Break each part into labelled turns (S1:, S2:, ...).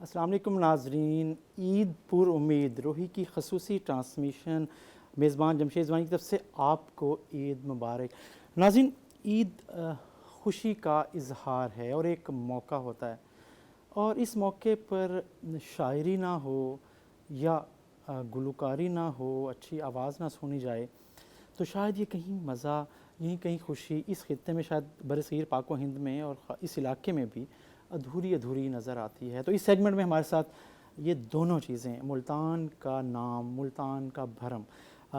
S1: अस्सलाम वालेकुम नाजरीन, ईद पुर उम्मीद रोही की खसूसी ट्रांसमिशन मेज़बान जमशेद ज़वानी की तरफ से आपको ईद मुबारक। नाज़रीन, ईद खुशी का इजहार है और एक मौका होता है, और इस मौके पर शायरी ना हो या गुलकारी ना हो, अच्छी आवाज़ ना सुनी जाए, तो शायद ये कहीं मज़ा, यहीं कहीं खुशी इस खित्ते में, शायद बरसगीर पाक व हिंद में और इस इलाके में भी अधूरी अधूरी नज़र आती है। तो इस सेगमेंट में हमारे साथ ये दोनों चीज़ें, मुल्तान का नाम, मुल्तान का भरम,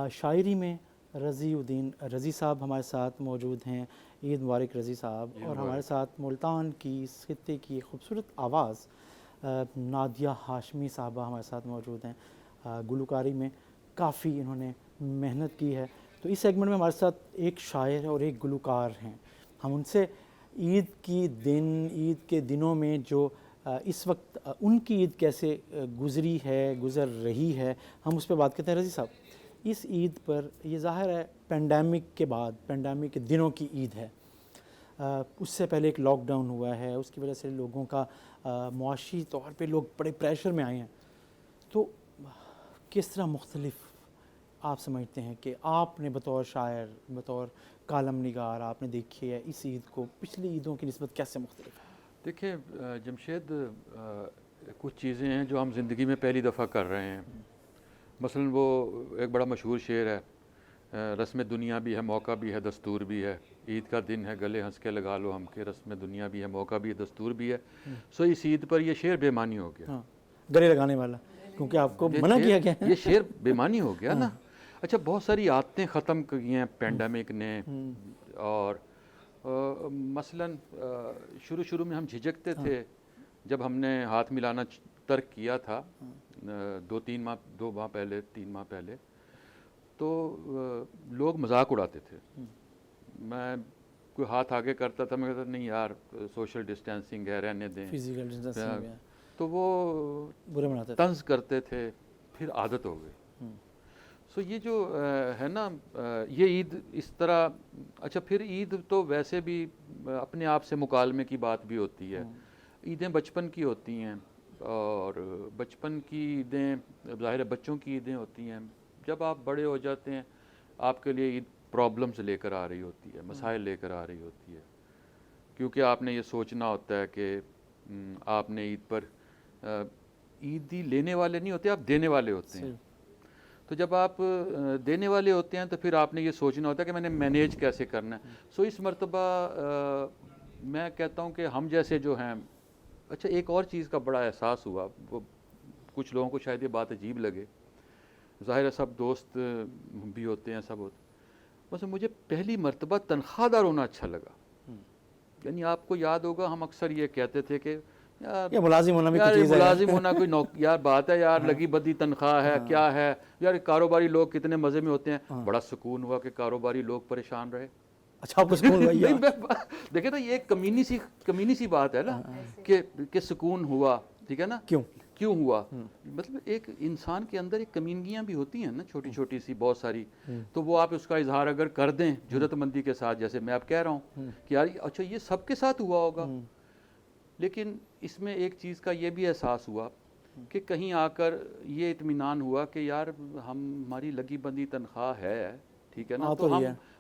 S1: शायरी में रज़ीउद्दीन रज़ी साहब हमारे साथ मौजूद हैं। ईद मुबारक रज़ी साहब। और हमारे साथ मुल्तान की, इस खित्ते की खूबसूरत आवाज़ नादिया हाशमी साहबा हमारे साथ मौजूद हैं। गुलकारी में काफ़ी इन्होंने मेहनत की है। तो इस सेगमेंट में हमारे साथ एक शायर और एक गुलकार हैं। हम उनसे ईद ईद के दिनों में जो इस वक्त उनकी ईद कैसे गुज़री है, गुज़र रही है, हम उस पर बात करते हैं। रज़ी साहब, इस ईद पर ये ज़ाहिर है पेंडेमिक के बाद, पेंडेमिक के दिनों की ईद है। उससे पहले एक लॉकडाउन हुआ है, उसकी वजह से लोगों का मुआशी तौर पे लोग बड़े प्रेशर में आए हैं। तो किस तरह मुख्तलिफ आप समझते हैं कि आपने बतौर शायर, बतौर कालम निगार आपने देखी है इस ईद को पिछली ईदों की निस्बत कैसे मुख्तलिफ है?
S2: देखिए जमशेद, कुछ चीज़ें हैं जो हम ज़िंदगी में पहली दफ़ा कर रहे हैं। मसलन वो एक बड़ा मशहूर शेर है, रस्म दुनिया भी है, मौका भी है, दस्तूर भी है। ईद का दिन है, गले हंस के लगा लो हमके, रस्म दुनिया भी है, मौका भी है, दस्तूर भी है। सो इस ईद पर यह शेर बेमानी हो गया।
S1: हाँ, गले लगाने वाला, क्योंकि आपको मना किया गया है।
S2: ये शेर बेमानी हो गया ना। अच्छा, बहुत सारी आदतें ख़त्म की हैं पेंडेमिक ने। और मसलन शुरू शुरू में हम झिझकते थे जब हमने हाथ मिलाना तर्क किया था, 2 माह पहले, 3 माह पहले, तो लोग मजाक उड़ाते थे। मैं कोई हाथ आगे करता था, मैं कहता नहीं यार, सोशल डिस्टेंसिंग है, रहने दें,
S1: फिजिकल डिस्टेंसिंग है।
S2: तो वो
S1: बुरे मनाते थे,
S2: तंज करते थे, फिर आदत हो गई। सो ये जो है ना, ये ईद इस तरह। अच्छा, फिर ईद तो वैसे भी अपने आप से मुकालमे की बात भी होती है। ईदें बचपन की होती हैं, और बचपन की ईदें ज़ाहिर है बच्चों की ईदें होती हैं। जब आप बड़े हो जाते हैं, आपके लिए ईद प्रॉब्लम्स लेकर आ रही होती है, मसाइल लेकर आ रही होती है, क्योंकि आपने ये सोचना होता है कि आपने ईद पर ईदी लेने वाले नहीं होते, आप देने वाले होते हैं। तो जब आप देने वाले होते हैं तो फिर आपने ये सोचना होता है कि मैंने मैनेज कैसे करना है। सो इस मर्तबा मैं कहता हूँ कि हम जैसे जो हैं। अच्छा, एक और चीज़ का बड़ा एहसास हुआ, वो कुछ लोगों को शायद ये बात अजीब लगे, ज़ाहिर है सब दोस्त भी होते हैं, सब होते, बस मुझे पहली मर्तबा तनख्वाहदार होना अच्छा लगा। यानी आपको याद होगा, हम अक्सर ये कहते थे कि
S1: ये मुलाजिम होना भी
S2: यार,
S1: कुछ चीज़ है,
S2: मुलाजिम होना कोई यार बात है यार, लगी बदी तनख्वाह है, क्या है यार, कारोबारी लोग कितने मज़े में होते हैं। बड़ा सुकून हुआ कि कारोबारी लोग परेशान रहे।
S1: अच्छा, आपको सुकून हुआ?
S2: देखे तो ये एक कमीनी सी बात है ना, कि सुकून हुआ। ठीक है ना, क्यों हुआ? मतलब एक इंसान के अंदर एक कमीनगियां भी होती हैं ना, छोटी छोटी सी, बहुत सारी। तो वो आप उसका इजहार अगर कर दें जुर्रतमंदी के साथ, जैसे मैं अब कह रहा हूँ कि यार अच्छा ये सबके साथ हुआ होगा, लेकिन इसमें एक चीज़ का ये भी एहसास हुआ कि कहीं आकर ये इत्मीनान हुआ कि यार हमारी लगी बंदी तनख्वाह है, ठीक है ना। तो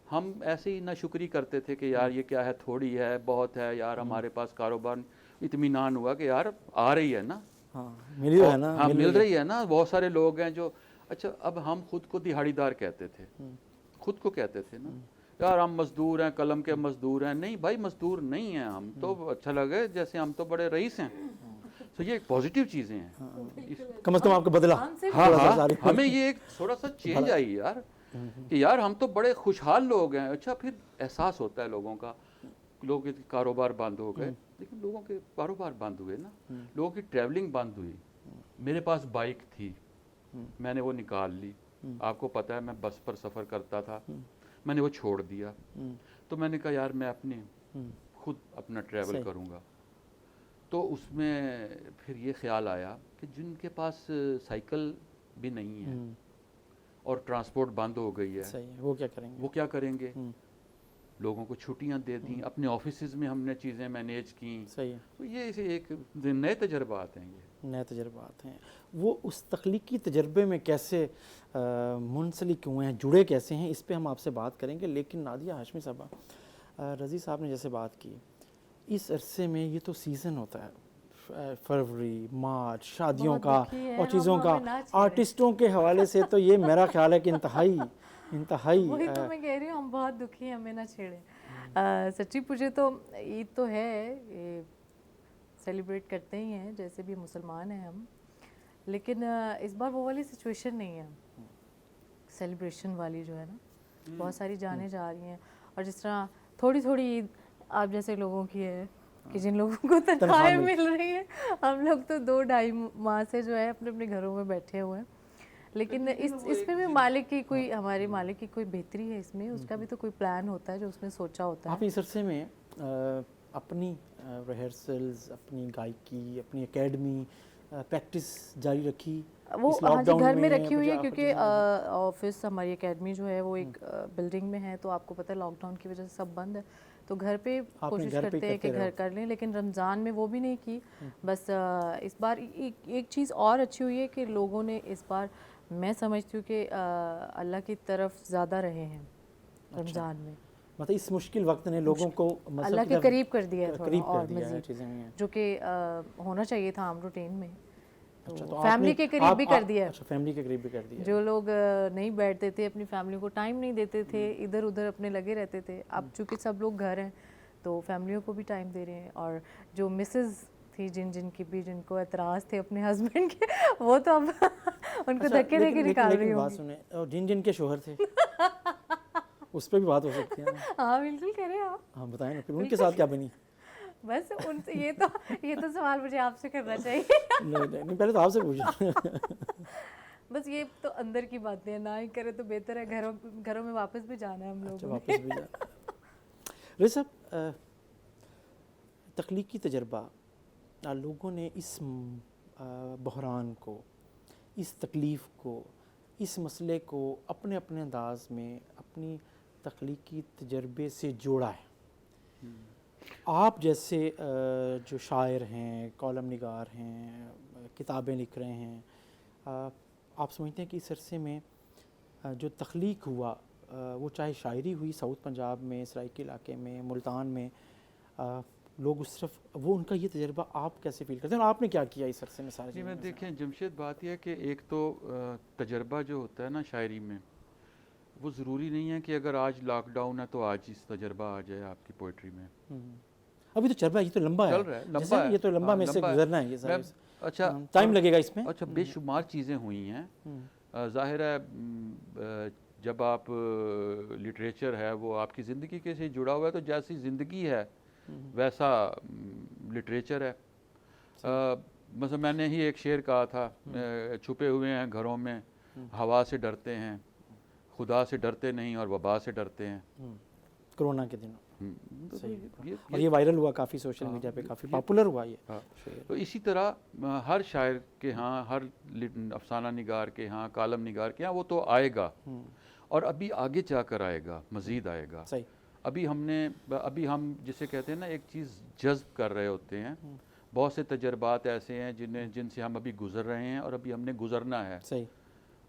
S2: हम ऐसे ही नाशुक्री करते थे कि यार ये क्या है, थोड़ी है, बहुत है यार, हमारे पास कारोबार। इत्मीनान हुआ कि यार आ रही है ना,
S1: मिल रही है ना,
S2: हाँ मिल रही है ना, बहुत सारे लोग हैं जो। अच्छा, अब हम खुद को दिहाड़ीदार कहते थे, खुद को कहते थे ना यार हम मजदूर हैं, कलम के मजदूर हैं। नहीं भाई, मजदूर नहीं हैं हम तो, अच्छा लगे जैसे हम तो बड़े रईस हैं। तो ये पॉजिटिव चीज़ें हैं,
S1: कम से कम आपको बदला।
S2: हाँ, हमें ये एक थोड़ा सा चेंज आई यार, कि यार हम तो बड़े खुशहाल लोग हैं। अच्छा, फिर एहसास होता है लोगों का, लोगों के कारोबार बंद हो गए, लेकिन लोगों के कारोबार बंद हुए ना, लोगों की ट्रैवलिंग बंद हुई। मेरे पास बाइक थी, मैंने वो निकाल ली। आपको पता है मैं बस पर सफ़र करता था, मैंने वो छोड़ दिया। तो मैंने कहा यार मैं अपने खुद अपना ट्रैवल करूँगा। तो उसमें फिर ये ख्याल आया कि जिनके पास साइकिल भी नहीं है और ट्रांसपोर्ट बंद हो गई है,
S1: सही है, वो क्या करेंगे?
S2: लोगों को छुट्टियां दे दी, अपने ऑफिसेज में हमने चीज़ें मैनेज की।
S1: सही है।
S2: तो ये एक नए तजर्बात हैं ये।
S1: नए तजर्बात हैं, वो उस तख्लीकी तजर्बे में कैसे मुंसलिक हुए हैं, जुड़े कैसे हैं, इस पे हम आपसे बात करेंगे। लेकिन नादिया हाशमी साहबा, रज़ी साहब ने जैसे बात की, इस अरसे में ये तो सीज़न होता है, फरवरी मार्च, शादियों का और चीज़ों का, आर्टिस्टों के हवाले से तो ये मेरा ख्याल है कि इंतहाई
S3: वही तो मैं कह रही हूँ, हम बहुत दुखी हैं, हमें ना छेड़े। सच्ची पूछे तो ईद तो है, ये सेलिब्रेट करते ही हैं, जैसे भी मुसलमान हैं हम, लेकिन इस बार वो वाली सिचुएशन नहीं है सेलिब्रेशन वाली, जो है ना, बहुत सारी जानें जा रही हैं। और जिस तरह थोड़ी थोड़ी ईद आप जैसे लोगों की है कि जिन लोगों को तनख्वाहें मिल रही हैं, हम लोग तो 2-2.5 माह से जो है अपने अपने घरों में बैठे हुए हैं। लेकिन इसमें भी मालिक की कोई, हमारे मालिक की कोई बेहतरी है इसमें, उसका भी तो कोई प्लान होता है जो उसने सोचा होता है।
S1: आप इस अरसे में अपनी रिहर्सल्स, अपनी गायकी, अपनी एकेडमी, प्रैक्टिस जारी रखी?
S3: वो हाँ जी, घर में रखी हुई है, क्योंकि ऑफिस, हमारी एकेडमी जो है वो एक बिल्डिंग में है, तो आपको पता है लॉकडाउन की वजह से सब बंद है, तो घर पे कोशिश करते हैं कि घर कर लें। लेकिन रमज़ान में वो भी नहीं की। बस इस बार एक चीज़ और अच्छी हुई है कि लोगों ने इस बार, मैं समझती हूँ कि अल्लाह की तरफ ज़्यादा रहे हैं रमज़ान में।
S1: मतलब इस मुश्किल वक्त ने लोगों को
S3: अल्लाह के करीब कर दिया है थोड़ा और
S1: मज़ीद,
S3: जो कि होना चाहिए था आम रूटीन में।
S1: तो
S3: फैमिली के करीब भी कर दिया।
S1: अच्छा, फैमिली के करीब भी कर दिया।
S3: जो लोग नहीं बैठते थे, अपनी फैमिली को टाइम नहीं देते थे, इधर उधर अपने लगे रहते थे, अब चूँकि सब लोग घर हैं तो फैमिलियों को भी टाइम दे रहे हैं। और जो मिसेस थी, जिनको एतराज़ थे अपने हस्बैंड के, वो तो अब उनको धक्के दे के निकाल रही
S1: बात सुने, और जिन के शोहर थे उस पर भी बात हो सकती है ना?
S3: हाँ बिल्कुल करें आप।
S1: हाँ बताएं ना, फिर उनके साथ क्या बनी?
S3: बस उनसे ये तो सवाल मुझे आपसे करना चाहिए।
S1: नहीं, पहले तो आपसे पूछो।
S3: बस ये तो अंदर की बातें हैं, ना ही करे तो बेहतर है। घरों में वापस भी जाना है हम लोगों
S1: अच्छा,
S3: ने।
S1: वापस भी जाना। रज़ी साहब, तख्लीकी तजर्बा, लोगों ने इस बहरान को, इस तकलीफ़ को, इस मसले को अपने अपने अंदाज में अपनी तख्लीकी तजर्बे से जोड़ा है। आप जैसे जो शायर हैं, कॉलम निगार हैं, किताबें लिख रहे हैं, आप समझते हैं कि इस अरसे में जो तख्लीक हुआ, वो चाहे शायरी हुई साउथ पंजाब में, सराइकी इलाके में, मुल्तान में, लोग उस तरफ, वो उनका ये तजर्बा आप कैसे फील करते हैं और आपने क्या किया इस अरसे में सारे?
S2: जी, मैं देखें जमशेद, बात यह है कि एक तो तजर्बा जो होता है ना शायरी में, वो ज़रूरी नहीं है कि अगर आज लॉकडाउन है तो आज इस तजर्बा आ जाए आपकी पोइट्री में।
S1: अभी तो चल रहा है, ये तो लंबा
S2: चल रहा है, लंबा है,
S1: ये तो लंबा में से गुजरना है ये सारे।
S2: अच्छा,
S1: टाइम लगेगा इसमें।
S2: अच्छा, बेशुमार चीज़ें हुई हैं। ज़ाहिर है जब आप लिटरेचर है वो आपकी ज़िंदगी के से जुड़ा हुआ है, तो जैसी ज़िंदगी है वैसा लिटरेचर है। मतलब मैंने ही एक शेर कहा था, छुपे हुए हैं घरों में, हवा से डरते हैं, खुदा से डरते नहीं और वबा से डरते हैं।
S1: कोरोना के दिनों
S2: तो
S1: और ये वायरल हुआ काफ़ी, सोशल मीडिया पे काफ़ी पॉपुलर हुआ ये।
S2: तो इसी तरह हर शायर के यहाँ, हर अफसाना निगार के यहाँ, कालम निगार के यहाँ वो तो आएगा, और अभी आगे जाकर आएगा, मज़ीद आएगा।
S1: सही।
S2: अभी हम जिसे कहते हैं ना, एक चीज़ जज्ब कर रहे होते हैं। बहुत से तजर्बात ऐसे हैं जिनसे हम अभी गुज़र रहे हैं और अभी हमने गुज़रना है।
S1: सही।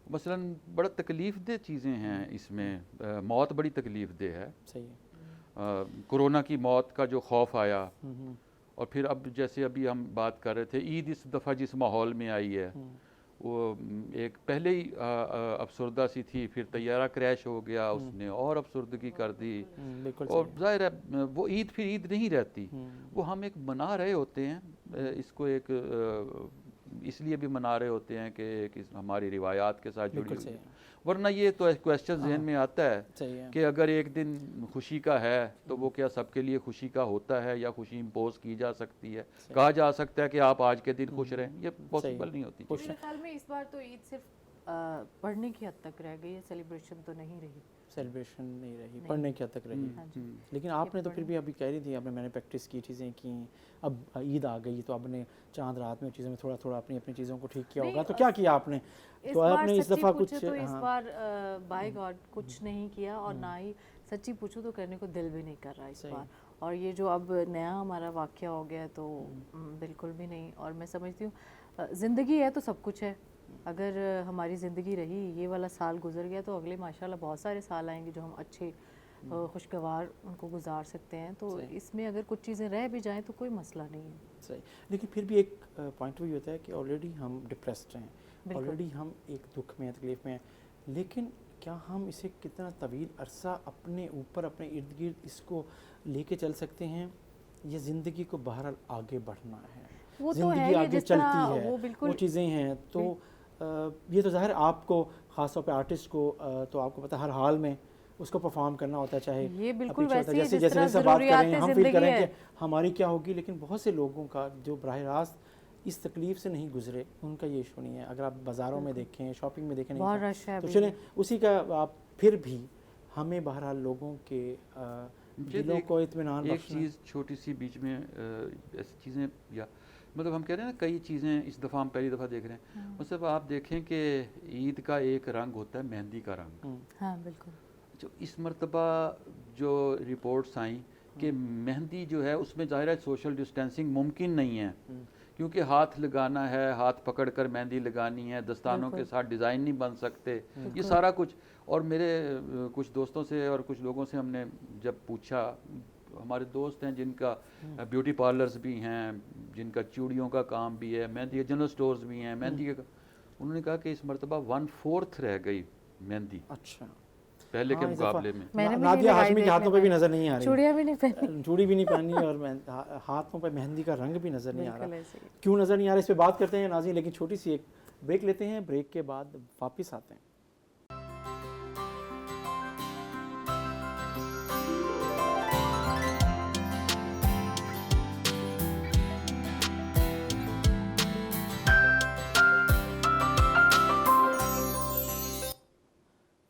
S2: मसलन बड़ा तकलीफ़ दे चीज़ें हैं इसमें, मौत बड़ी तकलीफ़ दे है।
S1: सही।
S2: कोरोना की मौत का जो खौफ आया, और फिर अब जैसे अभी हम बात कर रहे थे, ईद इस दफ़ा जिस माहौल में आई है, वो एक पहले ही अफसरदा सी थी, फिर तैयारा क्रैश हो गया, उसने और अफसरदगी कर दी। और ज़ाहिर है वो ईद फिर ईद नहीं रहती, वो हम एक मना रहे होते हैं, इसको एक इसलिए भी मना रहे होते हैं कि हमारी रिवायात के साथ जुड़ी हुई है। वरना ये तो क्वेश्चन जहन में आता है कि अगर एक दिन खुशी का है तो वो क्या सबके लिए खुशी का होता है, या खुशी इम्पोज की जा सकती है? कहा जा सकता है कि आप आज के दिन खुश रहें, ये पॉसिबल नहीं होती।
S3: मेरे ख्याल में इस बार तो ईद सिर्फ पढ़ने की हद तक रह गई है, सेलिब्रेशन तो नहीं रही।
S1: सेलिब्रेशन नहीं रही, पढ़ने की हद तक रही। लेकिन आपने तो फिर भी अभी कह रही थी, मैंने प्रैक्टिस की, चीज़ें की, अब ईद आ गई तो आपने चांद रात में चीज़ों में थोड़ा थोड़ा अपनी अपनी चीज़ों को ठीक किया होगा, तो क्या किया आपने?
S3: तो आपने इस दफ़ा कुछ, तो इस बार बाय गॉड कुछ नहीं किया, और ना ही सच्ची पूछूं तो करने को दिल भी नहीं कर रहा इस बार। और ये जो अब नया हमारा वाक़या हो गया तो बिल्कुल भी नहीं। और मैं समझती हूँ ज़िंदगी है तो सब कुछ है। अगर हमारी ज़िंदगी रही, ये वाला साल गुजर गया तो अगले माशाल्लाह बहुत सारे साल आएंगे जो हम अच्छे खुशगवार उनको गुजार सकते हैं। तो इसमें अगर कुछ चीज़ें रह भी जाएं तो कोई मसला नहीं है।
S1: सही, लेकिन फिर भी एक पॉइंट भी होता है कि ऑलरेडी हम डिप्रेस्ड हैं, ऑलरेडी हम एक दुख में, तकलीफ़ में हैं, लेकिन क्या हम इसे कितना तवील अरसा अपने ऊपर, अपने इर्द गिर्द इसको लेके चल सकते हैं? ये ज़िंदगी को बहरहाल आगे बढ़ना है,
S3: वो तो
S1: ज़िंदगी
S3: है, ये
S1: आगे
S3: जिस
S1: चलती
S3: तरह
S1: है,
S3: वो बिल्कुल
S1: वो चीज़ें हैं। तो ये तो ज़ाहिर आपको, ख़ास तौर पे आर्टिस्ट को, तो आपको पता है हर हाल में उसको परफॉर्म करना होता है, चाहे
S3: ये बिल्कुल
S1: पीछे होता है।
S3: वैसे ही
S1: जैसे
S3: जिस
S1: जैसे
S3: तरह
S1: जैसे बात कर रहे हैं, हम फील
S3: ज़रूरियात
S1: कर रहे
S3: ज़िंदगी
S1: हैं कि हमारी क्या होगी, लेकिन बहुत से लोगों का जो बराह रास्त इस तकलीफ़ से नहीं गुजरे, उनका ये इशू नहीं है। अगर आप बाज़ारों में देखें, शॉपिंग में देखें,
S3: बहुत
S1: नहीं
S3: रश है
S1: तो
S3: अभी
S1: चलें उसी का आप फिर भी हमें बहरहाल लोगों के दिलों को इत्मीनान
S2: एक
S1: बख्शना।
S2: चीज़ छोटी सी बीच में ऐसी चीज़ें, या मतलब हम कह रहे हैं ना कई चीज़ें इस दफ़ा हम पहली दफ़ा देख रहे हैं, मतलब आप देखें कि ईद का एक रंग होता है मेहंदी का रंग।
S3: हाँ बिल्कुल।
S2: जो इस मरतबा जो रिपोर्ट्स आई कि मेहंदी जो है उसमें ज़ाहिर है सोशल डिस्टेंसिंग मुमकिन नहीं है, क्योंकि हाथ लगाना है, हाथ पकड़कर मेहंदी लगानी है, दस्तानों के साथ डिज़ाइन नहीं बन सकते, ये सारा कुछ। और मेरे कुछ दोस्तों से और कुछ लोगों से हमने जब पूछा, हमारे दोस्त हैं जिनका ब्यूटी पार्लर्स भी हैं, जिनका चूड़ियों का काम भी है, मेहंदी के जनरल स्टोर्स भी हैं मेहंदी के, उन्होंने कहा कि इस मरतबा 1/4 रह गई मेहंदी
S1: अच्छा,
S2: पहले के
S1: हाँ, इस दफ़ा
S2: मुकाबले में।
S3: मैंने भी नहीं
S1: नादिया
S3: लगाई
S1: हाशमी के हाथों पे भी नज़र नहीं आ रही,
S3: चूड़ियाँ भी नहीं पहनी,
S1: चूड़ी भी नहीं पहनी और हाथों पे मेहंदी का रंग भी नज़र नहीं आ
S3: बिल्कुल
S1: रहा।
S3: ऐसे ही।
S1: क्यों नज़र नहीं आ रहा, इस पे बात करते हैं नाज़रीन, लेकिन छोटी सी एक ब्रेक लेते हैं, ब्रेक के बाद वापस आते हैं।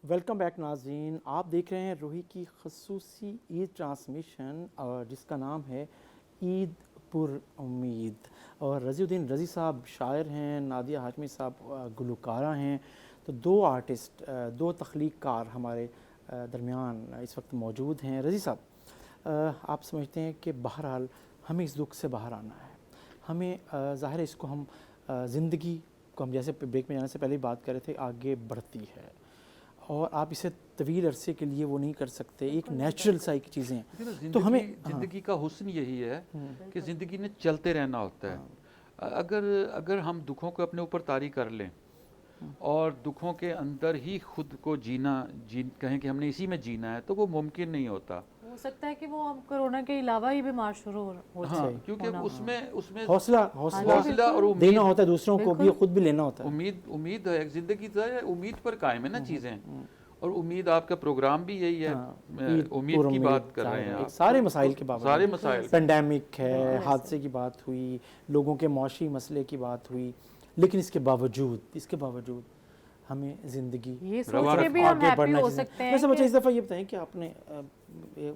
S1: वेलकम बैक नाज़रीन, आप देख रहे हैं रूही की खसूसी ईद ट्रांसमिशन, और जिसका नाम है ईद पुर उम्मीद। और रज़ीउद्दीन रज़ी साहब शायर हैं, नादिया हाशमी साहब गुलकारा हैं। तो दो आर्टिस्ट, दो तख्लीक़कार हमारे दरमियान इस वक्त मौजूद हैं। रज़ी साहब, आप समझते हैं कि बहरहाल हमें इस दुख से बाहर आना है, हमें ज़ाहिर है इसको हम ज़िंदगी को, हम जैसे ब्रेक में जाने से पहले ही बात कर रहे थे, आगे बढ़ती है और आप इसे तवील अरसे के लिए वो नहीं कर सकते, एक नेचुरल सा एक चीज़ें हैं। तो हमें
S2: ज़िंदगी का हुस्न यही है कि ज़िंदगी ने चलते रहना होता है। अगर हम दुखों को अपने ऊपर तारी कर लें और दुखों के अंदर ही खुद को कहें कि हमने इसी में जीना है, तो वो मुमकिन नहीं होता।
S3: हो सकता है कि वो हम कोरोना के अलावा ही बीमार शुरू हो
S2: हाँ, क्योंकि उसमें
S1: हौसला
S2: और उम्मीद
S1: देना होता है, दूसरों को भी, खुद भी लेना होता है।
S2: उम्मीद है, ज़िंदगी तो है, उम्मीद पर कायम है ना चीज़ें। और उम्मीद, आपका प्रोग्राम भी यही है, उम्मीद की बात कर रहे हैं आप।
S1: सारे मसाइल के बावजूद,
S2: सारे मसाइल,
S1: पेंडेमिक है, हादसे की बात हुई, लोगों के मौशी मसले की बात हुई, लेकिन इसके बावजूद हमें ज़िंदगी
S3: ये सोच के भी हम हैप्पी हो सकते हैं।
S1: वैसे बच्चे, इस दफ़ा ये बताएं कि आपने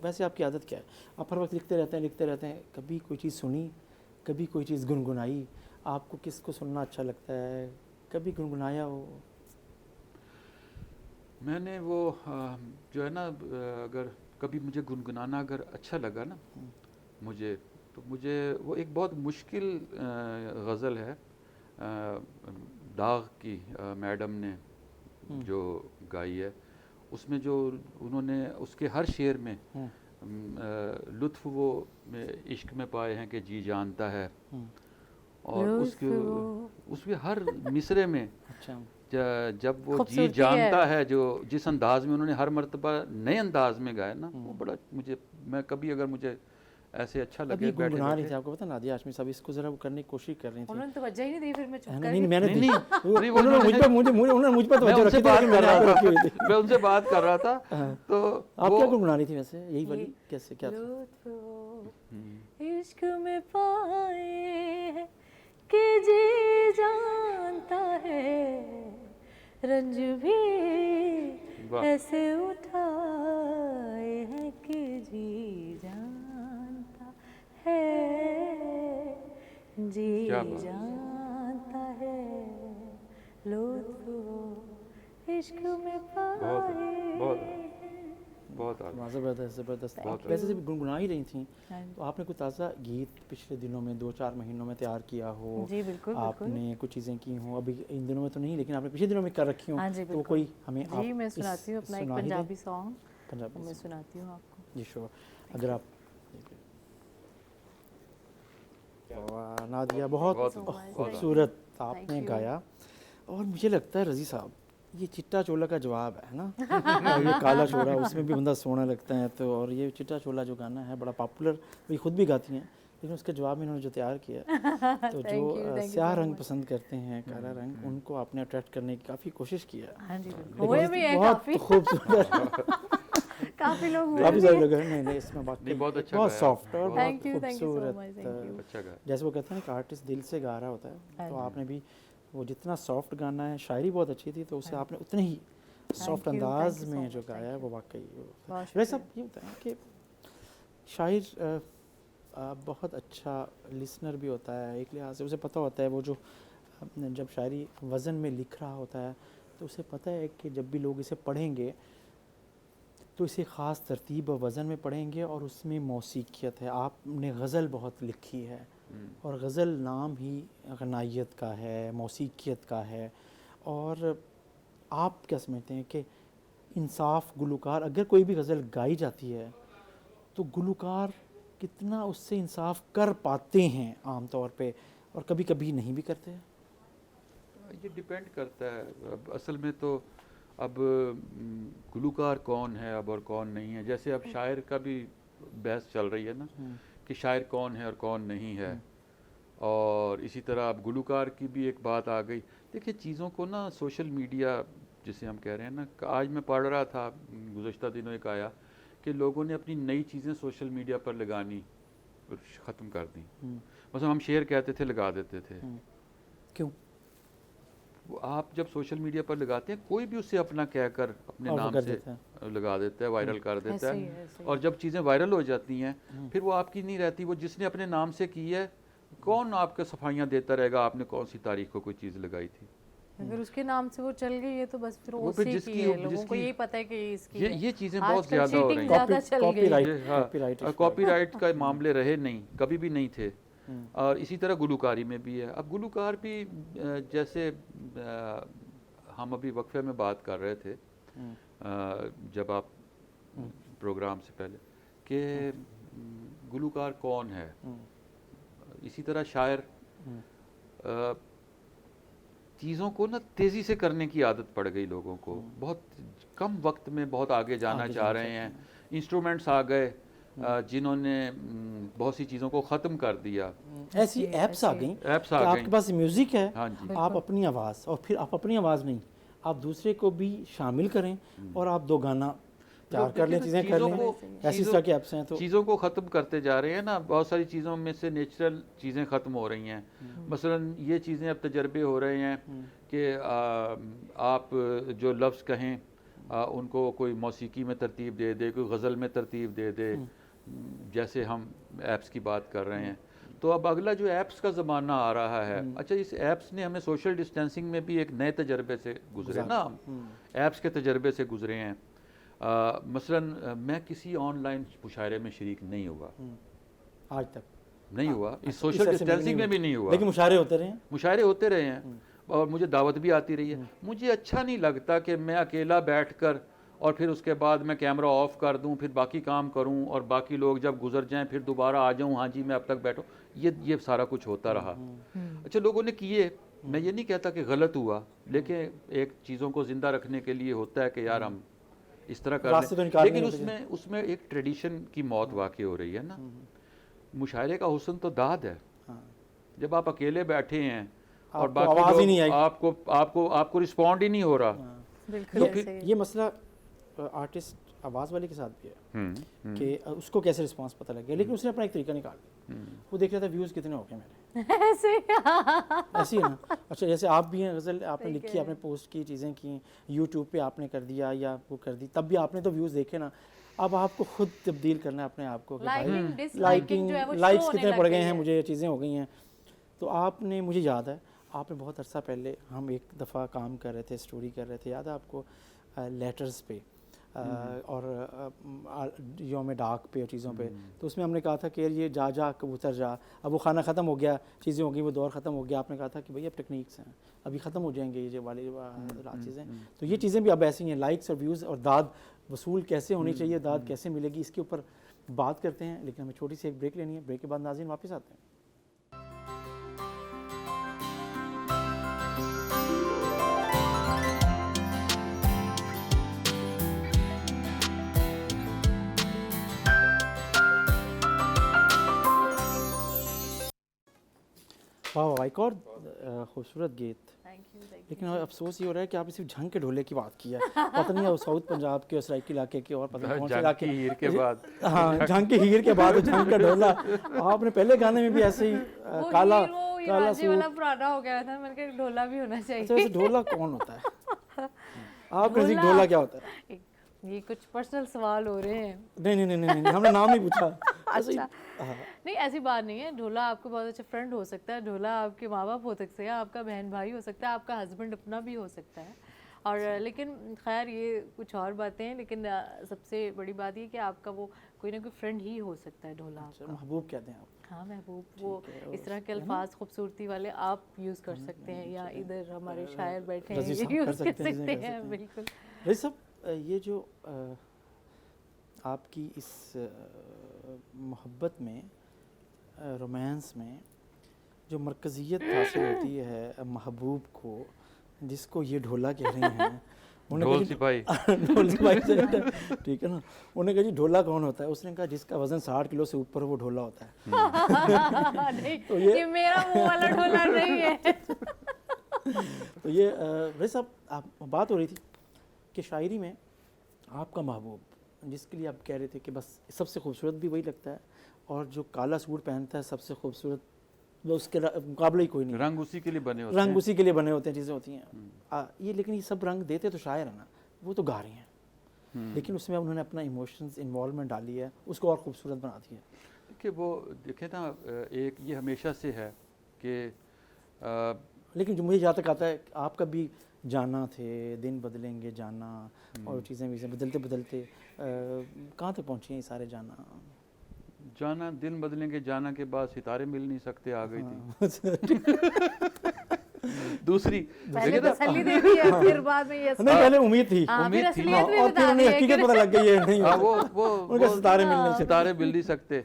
S1: वैसे आपकी आदत क्या है? आप हर वक्त लिखते रहते हैं, कभी कोई चीज़ सुनी, कभी कोई चीज़ गुनगुनाई? आपको किसको सुनना अच्छा लगता है, कभी गुनगुनाया हो?
S2: मैंने वो जो है ना, अगर कभी मुझे गुनगुनाना अगर अच्छा लगा ना मुझे, तो मुझे वो एक बहुत मुश्किल गज़ल है, दाग की मैडम ने जो गाई है, उसमें जो उन्होंने उसके हर शेर में लुत्फ़ वो इश्क में पाए हैं कि जी जानता है, और उसके हर मिसरे में
S1: अच्छा,
S2: जब वो जी जानता है, जो जिस अंदाज में उन्होंने हर मर्तबा नए अंदाज में गाया ना, वो बड़ा मैं कभी अगर मुझे ऐसे अच्छा लगे,
S1: अभी गुनगुना रही थी, आपको पता नादिया हाशमी साहब इसको जरा करने की कोशिश कर रही थी,
S3: उन्होंने तो वजह ही नहीं दी, फिर मैं चुप कर
S1: नहीं मैंने
S2: नहीं,
S1: उन्होंने मुझ पर तवज्जो रखी थी, लेकिन मैंने आपको रखी हुई थी।
S2: मैं उनसे बात कर रहा था, तो
S1: आप क्या गुनगुना रही थी वैसे, यही वाली? कैसे, क्या था?
S3: इश्क में पाए हैं कि जी जानता है, रंज भी ऐसे उठाए हैं कि जी जानता है, जी जानता है, लुत्फ़ इश्क में पाए।
S2: बहुत बहुत आला।
S1: वाह, ज़बरदस्त ज़बरदस्त।
S2: बहुत
S1: आप वैसे से भी गुनगुना ही रही थी,
S3: हाँ जी।
S1: तो आपने कोई ताज़ा गीत पिछले दिनों में 2-4 महीनों में तैयार किया हो?
S3: जी बिल्कुल बिल्कुल।
S1: आपने कुछ चीज़ें की हों, अभी इन दिनों में तो नहीं, लेकिन आपने पिछले दिनों में कर रखी हों,
S3: हाँ जी
S1: तो
S3: बिल्कुल।
S1: कोई हमें आप
S3: जी मैं
S1: इस
S3: सुनाती हूँ अपना एक
S1: सुना ही दें?
S3: पंजाबी सॉन्ग,
S1: पंजाबी
S3: मैं
S1: सॉन्ग।
S3: सुनाती हूँ आपको।
S1: जी श्योर, अगर आप। वाह नादिया, बहुत
S2: बहुत
S1: खूबसूरत
S3: Thank
S1: आपने
S3: you.
S1: गाया। और मुझे लगता है रज़ी साहब, ये चिट्टा चोला का जवाब है ना। और ये काला चोला, उसमें भी बंदा सोना लगता है, तो और ये चिट्टा चोला जो गाना है बड़ा पॉपुलर, ये खुद भी गाती हैं, लेकिन उसके जवाब में इन्होंने जो तैयार किया तो जो
S3: thank you
S1: स्याह
S3: so
S1: रंग
S3: much.
S1: पसंद करते हैं, काला रंग, उनको आपने अट्रैक्ट करने की काफ़ी कोशिश की है।
S3: हाँ जी बिल्कुल।
S1: लेकिन
S3: हुए भी है
S1: बहुत
S3: काफ़ी,
S1: खूबसूरत,
S3: काफ़ी लोग हुए
S1: काफ़ी
S3: भी
S1: सारे
S3: हैं।
S1: लोग हैं। नहीं नहीं, इसमें वाकई
S2: नहीं, बहुत अच्छा
S1: बहुत
S2: गाया
S1: सॉफ्ट
S2: आपने,
S1: और
S2: बहुत
S1: बहुत
S3: Thank you so
S1: खूबसूरत।
S3: much, thank you.
S2: अच्छा गाया।
S1: जैसे वो कहते हैं कि आर्टिस्ट दिल से गा रहा होता है,
S3: हाँ
S1: तो
S3: जी।
S1: आपने भी वो जितना सॉफ्ट गाना है, शायरी बहुत अच्छी थी, तो उसे आपने उतने ही सॉफ्ट
S3: you, thank
S1: अंदाज
S3: you so
S1: में जो
S3: much,
S1: गाया
S3: thank
S1: है
S3: you.
S1: वो वाकई
S3: बहुत
S1: वैसे
S3: शुक्रिया।
S1: सब ये होता है कि शायर बहुत अच्छा लिसनर भी होता है, एक लिहाज से उसे पता होता है वो जो जब शायरी वज़न में लिख रहा होता है, तो उसे पता है कि जब भी लोग इसे पढ़ेंगे तो इसे ख़ास तरतीब और वज़न में पढ़ेंगे, और उसमें मौसीकियत है। आपने गज़ल बहुत लिखी है, और गज़ल नाम ही गनायत का है, मौसीकियत का है। और आप क्या समझते हैं कि इंसाफ गुलकार, अगर कोई भी गज़ल गाई जाती है तो गुलकार कितना उससे इंसाफ कर पाते हैं आम तौर पे, और कभी कभी नहीं भी करते हैं?
S2: ये डिपेंड करता है। अब असल में तो अब गुलूकार कौन है अब और कौन नहीं है, जैसे अब शायर का भी बहस चल रही है ना कि शायर कौन है और कौन नहीं है, और इसी तरह अब गुलूकार की भी एक बात आ गई। देखिए चीज़ों को ना सोशल मीडिया जिसे हम कह रहे हैं ना, आज मैं पढ़ रहा था गुज़श्ता दिनों एक आया कि लोगों ने अपनी नई चीज़ें सोशल मीडिया पर लगानी ख़त्म कर दी। मतलब हम शेर कहते थे, लगा देते थे।
S1: क्यों?
S2: वो आप जब सोशल मीडिया पर लगाते हैं, कोई भी उससे अपना कहकर अपने
S1: और वो
S2: नाम
S1: कर
S2: से
S1: देता है।
S2: लगा देता है, वायरल कर देता
S3: ऐसे ही
S2: है।
S3: है, ऐसे ही
S2: और
S3: है।
S2: जब चीज़ें वायरल हो जाती हैं, फिर वो आपकी नहीं रहती, वो जिसने अपने नाम से की है, कौन आपके सफाइयाँ देता रहेगा आपने कौन सी तारीख को कोई चीज़ लगाई थी।
S3: अगर उसके नाम से वो चल गई है तो बस फिर
S2: वो फिर
S3: उसी
S2: जिसकी-
S3: की है, लोगों को
S2: जिसकी-
S3: यही पता है कि ये इसकी
S2: ये
S3: है।
S2: ये चीज़ें बहुत
S3: आजकल
S2: ज़्यादा हो
S3: cheating
S2: रही हैं।
S3: ज़्यादा चल गई है।
S1: Copyright issue।
S2: कॉपीराइट का मामले रहे नहीं, कभी भी नहीं थे। और इसी तरह गुलूकारी में भी है। अब गुलूकार भी जैसे हम अभी वक्फे में बात कर रहे थे जब आप प्रोग्राम से पहले कि गुलूकार कौन है, इसी तरह शायर चीज़ों को ना तेज़ी से करने की आदत पड़ गई लोगों को, बहुत कम वक्त में बहुत आगे जाना चाह रहे हैं। इंस्ट्रूमेंट्स आ गए जिन्होंने बहुत सी चीज़ों को ख़त्म कर दिया।
S1: ऐसी एप्स आ गई
S2: ऐप्स
S1: कि
S2: आ
S1: आपके
S2: गई।
S1: पास म्यूज़िक है,
S2: हाँ जी।
S1: आप अपनी आवाज़, और फिर आप अपनी आवाज़ नहीं, आप दूसरे को भी शामिल करें और आप 2 गाना तैयार कर लें, चीज़ें कर लें। ऐसी तरह की ऐप्स हैं तो
S2: चीज़ों को ख़त्म करते जा रहे हैं ना। बहुत सारी चीज़ों में से नेचुरल चीज़ें ख़त्म हो रही हैं। मसलन ये चीज़ें अब तजर्बे हो रहे हैं कि आप जो लफ्ज़ कहें उनको कोई मौसीकी में तरतीब दे दे, कोई गज़ल में तरतीब दे दे, जैसे हम ऐप्स की बात कर रहे हैं। तो अब अगला जो ऐप्स का ज़माना आ रहा है, अच्छा इस ऐप्स ने हमें सोशल डिस्टेंसिंग में भी एक नए तजर्बे से गुजरे ना, हम ऐप्स के तजर्बे से गुजरे हैं। मसलन मैं किसी ऑनलाइन मुशायरे में शरीक नहीं हुआ,
S1: आज तक
S2: नहीं हुआ, इस
S1: इस
S2: सोशल
S1: ऐसे में
S2: डिस्टेंसिंग में भी नहीं हुआ,
S1: लेकिन मुशायरे होते रहे हैं।
S2: मुशायरे होते रहे हैं और मुझे दावत भी आती रही है। मुझे अच्छा नहीं लगता कि मैं अकेला बैठकर और फिर उसके बाद मैं कैमरा ऑफ कर दूं, फिर बाकी काम करूं और बाकी लोग जब गुजर जाएं फिर दोबारा आ जाऊं, हाँ जी मैं अब तक बैठूं। ये सारा कुछ होता रहा। अच्छा लोगों ने किए, मैं ये नहीं कहता कि गलत हुआ, लेकिन एक चीज़ों को ज़िंदा रखने के लिए होता है कि यार हम इस तरह कर
S1: रास्ते तो
S2: लें।
S1: निकालने
S2: लेकिन
S1: होते
S2: उसमें एक ट्रेडिशन की मौत वाक़ई हो रही है ना। मुशायरे का हुस्न तो दाद है, जब आप अकेले बैठे हैं और
S1: आपको
S2: बाकी
S1: आवाज़ ही
S2: लोग
S1: नहीं आई।
S2: आपको रिस्पॉन्ड ही नहीं हो रहा।
S3: बिल्कुल ऐसे ही है।
S1: ये मसला आर्टिस्ट आवाज़ वाले के साथ भी है कि उसको कैसे रिस्पांस पता लग गया, लेकिन उसने अपना एक तरीका निकाल लिया। वो देख रहा था व्यूज़ कितने हो गए मेरे,
S3: ऐसे
S1: ऐसे ही ना। अच्छा जैसे आप भी हैं, गज़ल आपने लिखी, आपने पोस्ट की, चीज़ें की, यूट्यूब पे आपने कर दिया या वो कर दी, तब भी आपने तो व्यूज़ देखे ना। अब आपको खुद तब्दील करना है अपने आप को कि
S3: Liking, disliking जो है वो show
S1: लाइक्स
S3: होने
S1: कितने
S3: लग
S1: पड़
S3: गई
S1: गए हैं,
S3: है।
S1: मुझे ये चीज़ें हो गई हैं। तो आपने, मुझे याद है आपने बहुत अरसा पहले, हम एक दफ़ा काम कर रहे थे, स्टोरी कर रहे थे, याद है आपको, लेटर्स पे, और योम डाक पे और चीज़ों पे, तो उसमें हमने कहा था कि ये जा जा कबूतर जा, अब वो खाना ख़त्म हो गया, चीज़ें हो गई, वो दौर ख़त्म हो गया, आपने कहा था कि भाई अब टेक्निक्स हैं, अभी ख़त्म हो जाएंगे ये जो वाली चीज़ें, तो ये चीज़ें भी अब ऐसी हैं, लाइक्स और व्यूज़ और दाद वसूल कैसे होनी चाहिए, दाद कैसे मिलेगी, इसके ऊपर बात करते हैं। लेकिन हमें छोटी सी एक ब्रेक लेनी है, ब्रेक के बाद नाज़रीन वापस आते हैं। वाह, एक और खूबसूरत गीत।
S3: Thank you.
S1: लेकिन अफसोस ये हो रहा है कि आपने सिर्फ झंग के ढोले की बात की है, पता नहीं है वो साउथ पंजाब के और सराइकी इलाके के और पता नहीं कौन से इलाके,
S2: हीर के बाद
S1: हाँ झंग के हीर के बाद झंग का ढोला। आपने पहले गाने में भी ऐसे ही काला काला सूट
S3: वाला पुराना हो गया था, मैंने कहा ढोला भी होना चाहिए।
S1: अच्छा, वैसे ढोला कौन होता है? आपका नजदीक ढोला क्या होता है?
S3: ये कुछ पर्सनल सवाल हो रहे हैं।
S1: नहीं नहीं नहीं नहीं, हमने नाम नहीं पूछा।
S3: अच्छा, नहीं ऐसी बात नहीं है। ढोला आपका बहुत अच्छा फ्रेंड हो सकता है, ढोला आपके माँ बाप हो सकते हैं, आपका बहन भाई हो सकता है, आपका हस्बैंड अपना भी हो सकता है। और लेकिन खैर ये कुछ और बातें हैं, लेकिन सबसे बड़ी बात ये कि आपका वो कोई ना कोई फ्रेंड ही हो सकता है ढोला आपका।
S1: महबूब कहते हैं आप?
S3: हाँ महबूब, वो इस तरह के अल्फाज खूबसूरती वाले आप यूज़ कर सकते हैं, या इधर हमारे शायर बैठे हैं ये यूज़ कर सकते हैं। बिल्कुल
S1: रज़ी साहब, ये जो आपकी इस मोहब्बत में, रोमांस में जो मरकज़ियत हासिल होती है महबूब को, जिसको ये ढोला कह रही हैं,
S2: ढोल सिपाही
S1: ढोल सिपाही से, ठीक है ना, उन्होंने कहा जी ढोला कौन होता है? उसने कहा जिसका वजन 60 किलो से ऊपर हो वो ढोला होता है।
S3: नहीं,
S1: तो
S3: ये मेरा वो वाला ढोला नहीं है।
S1: तो ये रज़ी साहब, आप बात हो रही थी कि शायरी में आपका महबूब, जिसके लिए आप कह रहे थे कि बस सबसे खूबसूरत भी वही लगता है, और जो काला सूट पहनता है सबसे खूबसूरत, वो उसके मुकाबले ही कोई नहीं।
S2: रंग उसी के लिए बने होते हैं,
S1: रंग उसी के लिए बने होते हैं, चीज़ें होती हैं। ये लेकिन ये सब रंग देते तो शायर है ना, वो तो गा रही हैं, लेकिन उसमें उन्होंने अपना इमोशंस इन्वॉल्वमेंट डाली है, उसको और खूबसूरत बना दिया।
S2: कि वो देखे ना, एक ये हमेशा से है कि
S1: लेकिन जो मुझे जहाँ तक आता है, आपका भी जाना थे, दिन बदलेंगे जाना, और चीज़ें वीज़ें बदलते बदलते कहाँ तक पहुँची हैं ये सारे जाना?
S2: जाना, दिन बदलेंगे जाना के बाद सितारे मिल नहीं सकते आ गई थी। दूसरी
S3: पहले तसल्ली दे दी है, फिर बाद में ये
S1: नहीं, पहले उम्मीद थी,
S2: उम्मीद थी,
S1: और फिर उन्हें हकीकत पता लग गई है नहीं,
S2: वो
S1: सितारे
S2: मिल नहीं सकते।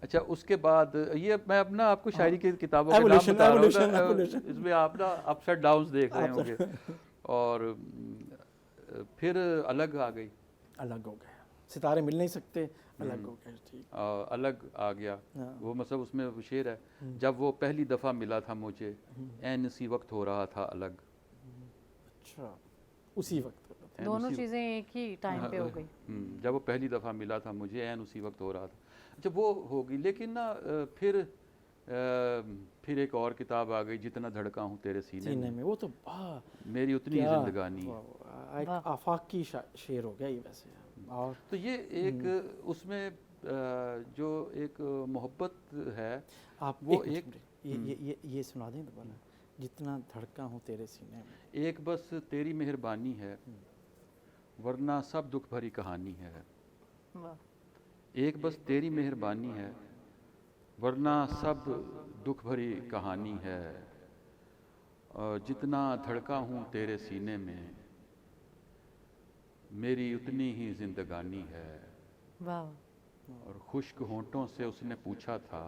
S2: अच्छा, उसके बाद ये मैं अपना आपको शायरी की किताबों के नाम बता रहा हूँ, इसमें आप ना अप्स एंड डाउन्स देख रहे होंगे। और फिर अलग आ गई,
S1: अलग हो गए, सितारे मिल नहीं सकते, अलग हो गए, ठीक,
S2: अलग आ गया। वो मतलब उसमें वो शेर है, जब वो पहली दफ़ा मिला था मुझे, ऐन उसी वक्त हो रहा था अलग।
S1: अच्छा, उसी वक्त
S3: दोनों चीज़ें एक ही टाइम पे हो गई।
S2: जब वो पहली दफ़ा मिला था मुझे, ऐन उसी वक्त हो रहा था। अच्छा, वो होगी, लेकिन ना फिर एक और किताब आ गई, जितना धड़का हूँ तेरे सीने में,
S1: वो तो
S2: मेरी उतनी ही जिंदगानी
S1: है, आफाकी शेर हो गया ये वैसे। और
S2: तो ये एक उसमें जो एक मोहब्बत है,
S1: आप
S2: वो
S1: ये सुना दें दोबारा, जितना धड़का हूँ तेरे सीने में।
S2: एक बस तेरी मेहरबानी है, वरना सब दुख भरी कहानी है। एक बस तेरी मेहरबानी है, वरना सब दुख भरी कहानी है। और जितना धड़का हूँ तेरे सीने में, मेरी उतनी ही जिंदगानी है। और खुश्क होंठों से उसने पूछा था,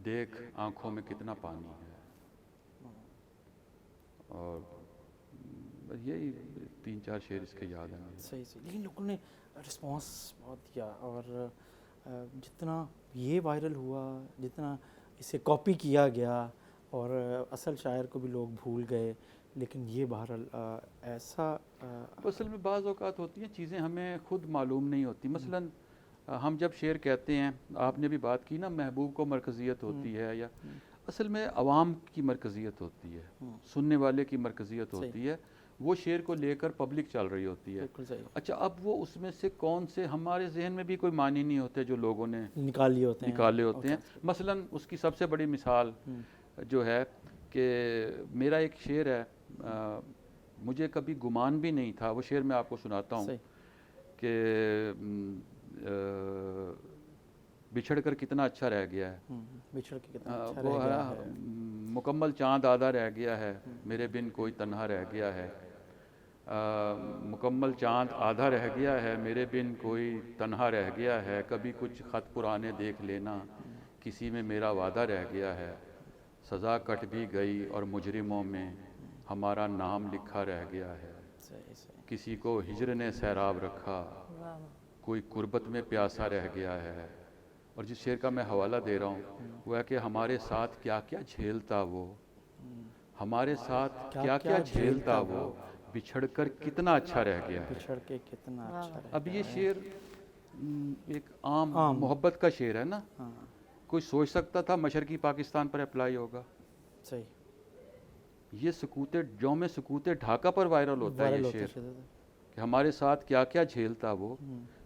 S2: देख आंखों में कितना पानी है। और यही 3-4 शेर इसके याद हैं।
S1: सही सही, लेकिन लोगों ने रिस्पांस बहुत दिया, और जितना ये वायरल हुआ, जितना इसे कॉपी किया गया, और असल शायर को भी लोग भूल गए, लेकिन ये बहरहाल ऐसा
S2: असल में बाज़ औक़ात होती हैं चीज़ें हमें खुद मालूम नहीं होती। मसलन हम जब शेर कहते हैं, आपने भी बात की ना, महबूब को मरकज़ियत होती है, या असल में अवाम की मरकज़ियत होती है, सुनने वाले की मरकज़ियत होती है, वो शेर को लेकर पब्लिक चल रही होती है। अच्छा, अब वो उसमें से कौन से हमारे जहन में भी कोई मानी नहीं होते जो लोगों ने निकाले होते हैं। मसलन उसकी सबसे बड़ी मिसाल जो है कि मेरा एक शेर है, मुझे कभी गुमान भी नहीं था, वो शेर मैं आपको सुनाता हूँ
S1: सही।
S2: कि बिछड़ कर कितना अच्छा रह गया है।
S1: बिछड़ के कितना
S2: हाँ,
S1: अच्छा
S2: वो
S1: रह
S2: है
S1: गया
S2: ना,
S1: है।
S2: मुकम्मल चांद आधा रह गया है, मेरे बिन कोई तन्हा रह गया है। मुकम्मल चांद आधा रह गया है, मेरे बिन कोई तन्हा रह गया है। कभी कुछ ख़त पुराने देख लेना, किसी में मेरा वादा रह गया है। सज़ा कट भी गई और मुजरिमों में हमारा नाम लिखा रह गया है।
S1: सही सही।
S2: किसी को हिजर ने सैराब रखा,
S3: वाह वाह।
S2: कोई कुर्बत में प्यासा रह गया है। और जिस शेर का मैं हवाला दे रहा हूँ वो है कि हमारे साथ क्या क्या झेलता वो, हमारे साथ क्या क्या झेलता वो, बिछड़ कर कितना अच्छा रह गया है।
S1: बिछड़ के कितना अच्छा रह
S2: अब ये शेर एक आम
S1: आम।
S2: मोहब्बत का शेर है ना,
S1: हाँ
S2: कोई सोच सकता था मशरकी पाकिस्तान पर अप्लाई होगा?
S1: सही।
S2: ये सकूते जौम सकूते ढाका पर वायरल होता है
S1: वायरल
S2: ये
S1: होता
S2: शेर
S1: है।
S2: कि हमारे साथ क्या क्या झेलता वो,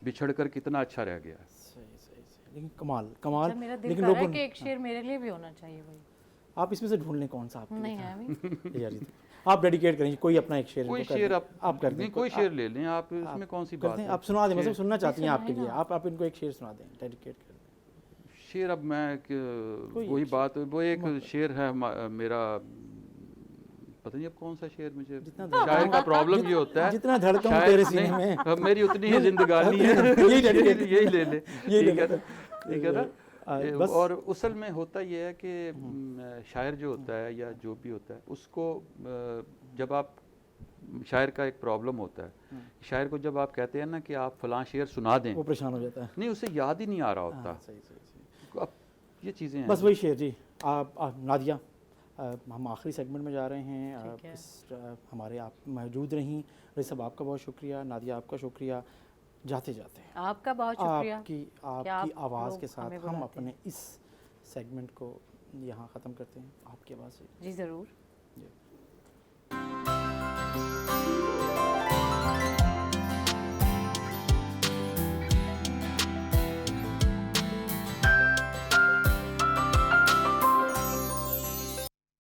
S2: बिछड़ कर कितना अच्छा रह गया।
S1: सही सही सही। लेकिन कमाल कमाल।
S3: अच्छा, मेरा दिल
S1: लेकिन
S3: कर रहा है
S1: लोगों
S3: कि एक शेर मेरे लिए भी होना चाहिए भाई।
S1: आप इसमें से ढूंढ लें कौन सा आपके
S3: नहीं
S1: लिए
S3: है अभी।
S1: यार आप डेडिकेट करेंगे कोई अपना एक शेर
S2: कोई
S1: इनको कर
S2: शेर
S1: दें।
S2: आप
S1: कर दें
S2: नहीं, कोई शेर ले लें आप, इसमें कौन सी बात
S1: करते हैं।
S2: है?
S1: आप सुना दें, मतलब
S2: शेर-
S1: सुनना चाहती हैं
S3: नहीं,
S1: आपके लिए,
S3: सुनाए ना।
S1: आप इनको एक शेर सुना दें, डेडिकेट कर दें।
S2: शेर अब मैं
S1: कोई
S2: वही
S1: एक
S2: बात, वो एक शेर है मेरा, पता नहीं अब कौन सा शेर, मुझे
S1: जितना
S2: शायर का प्रॉब्लम ये होता है,
S1: जितना धड़कन
S2: शायर-
S1: तेरे सीने
S2: नहीं,
S1: में।
S2: अब मेरी उतनी ही जिंदगानी है,
S1: यही dedicate-
S2: यही ले ले,
S1: यही
S2: ठीक है
S1: ले
S2: ना, ठीक है ना।
S1: बस।
S2: और असल में होता ये है कि शायर जो होता है या जो भी होता है उसको जब आप, शायर का एक प्रॉब्लम होता है, शायर को जब आप कहते हैं ना कि आप फलां शेर सुना दें,
S1: वो परेशान हो जाता है।
S2: नहीं उसे याद ही नहीं आ रहा होता।
S1: हाँ, सही सही सही।
S2: अब ये चीज़ें हैं।
S1: बस वही शेर जी। आप नादिया, हम आखिरी सेगमेंट में जा रहे हैं।
S3: ठीक है।
S1: हमारे आप मौजूद रहीं। रईस साहब आपका बहुत शुक्रिया, नादिया आपका शुक्रिया। जाते जाते
S3: आपका बहुत शुक्रिया
S1: आपकी
S3: कि आप
S1: आपकी आवाज़
S3: लोग
S1: के साथ
S3: हमें
S1: हम
S3: बुलाते
S1: अपने इस सेगमेंट को यहाँ ख़त्म करते हैं आपकी आवाज़ से।
S3: जी ज़रूर।
S1: जी।